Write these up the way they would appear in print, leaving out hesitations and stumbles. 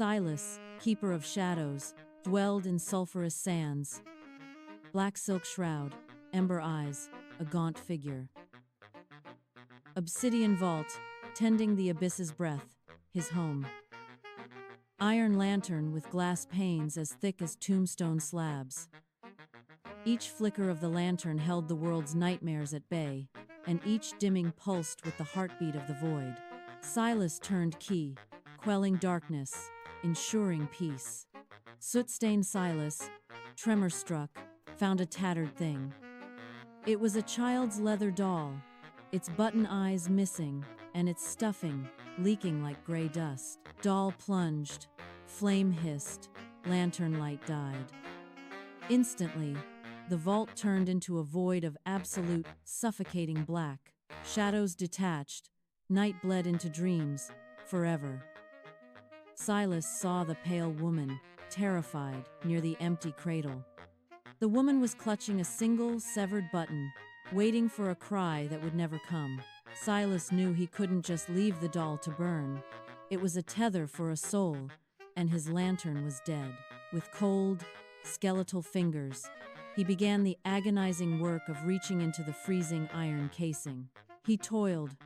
Silas, keeper of shadows, dwelled in sulphurous sands. Black silk shroud, ember eyes, a gaunt figure. Obsidian vault, tending the abyss's breath, his home. Iron lantern with glass panes as thick as tombstone slabs. Each flicker of the lantern held the world's nightmares at bay, and each dimming pulsed with the heartbeat of the void. Silas turned key, quelling darkness, ensuring peace. Soot-stained Silas, tremor-struck, found a tattered thing. It was a child's leather doll, its button eyes missing, and its stuffing leaking like gray dust. Doll plunged, flame hissed, lantern light died. Instantly, the vault turned into a void of absolute, suffocating black. Shadows detached, night bled into dreams, forever. Silas saw the pale woman, terrified, near the empty cradle. The woman was clutching a single, severed button, waiting for a cry that would never come. Silas knew he couldn't just leave the doll to burn. It was a tether for a soul, and his lantern was dead. With cold, skeletal fingers, he began the agonizing work of reaching into the freezing iron casing. He toiled,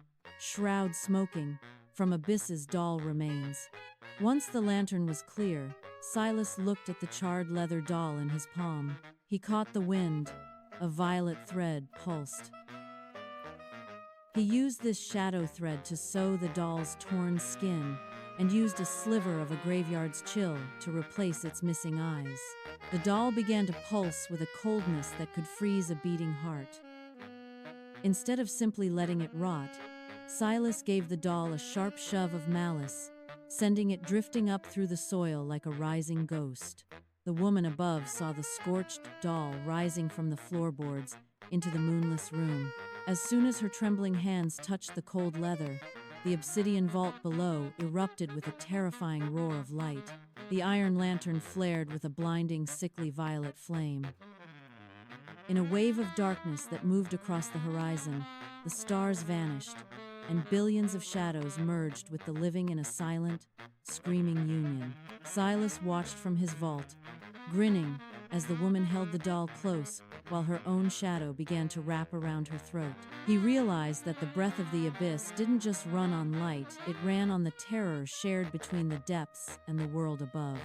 shroud smoking, from abyss's doll remains. Once the lantern was clear, Silas looked at the charred leather doll in his palm. He caught the wind, a violet thread pulsed. He used this shadow thread to sew the doll's torn skin, and used a sliver of a graveyard's chill to replace its missing eyes. The doll began to pulse with a coldness that could freeze a beating heart. Instead of simply letting it rot, Silas gave the doll a sharp shove of malice, sending it drifting up through the soil like a rising ghost. The woman above saw the scorched doll rising from the floorboards into the moonless room. As soon as her trembling hands touched the cold leather, the obsidian vault below erupted with a terrifying roar of light. The iron lantern flared with a blinding, sickly violet flame. In a wave of darkness that moved across the horizon, the stars vanished, and billions of shadows merged with the living in a silent, screaming union. Silas watched from his vault, grinning as the woman held the doll close while her own shadow began to wrap around her throat. He realized that the breath of the abyss didn't just run on light, it ran on the terror shared between the depths and the world above.